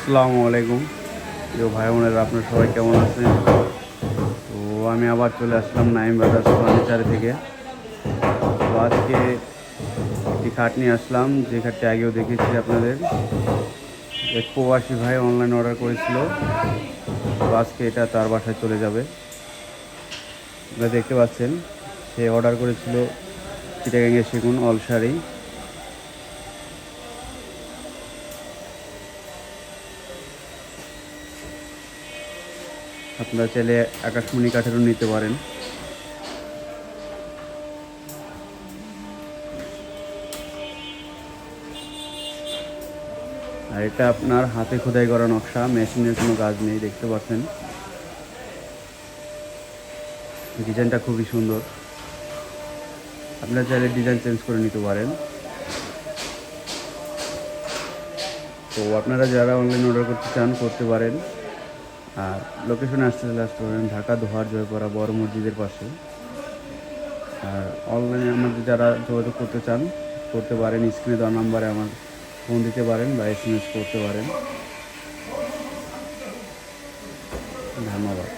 আসসালামু আলাইকুম প্রিয় ভাই বোনেরা, আপনারা সবাই কেমন আছেন? তো আমি আবার চলে আসলাম নাইম ব্রাদার্স ফার্নিচার থেকে। তো আজকে একটি খাট নিয়ে আসলাম, যে খাটটি আগেও দেখেছি আপনাদের। এক প্রবাসী ভাই অনলাইন অর্ডার করেছিল, তো আজকে এটা তার বাসায় চলে যাবে। আপনারা দেখতে পাচ্ছেন, সে অর্ডার করেছিল চিটাগাংয়ের সেগুন অলসারি। আপনারা চাইলে আকাশমণি কাঠেরও নিতে পারেন। আর এটা আপনার হাতে খোদাই করা নকশা, মেশিনের কোনো কাজ নেই। দেখতে পাচ্ছেন ডিজাইনটা খুবই সুন্দর। আপনারা চাইলে ডিজাইন চেঞ্জ করে নিতে পারেন। তো আপনারা যারা অনলাইন অর্ডার করতে চান করতে পারেন। আর লোকেশনে আসতে পারেন ঢাকা দোহার জয়পাড়া বড় মসজিদের পাশে। আর অনলাইনে আমাদের যারা যোগাযোগ করতে চান করতে পারেন, স্ক্রিনে দেওয়া নাম্বারে আমার ফোন দিতে পারেন বা SMS করতে পারেন। ধন্যবাদ।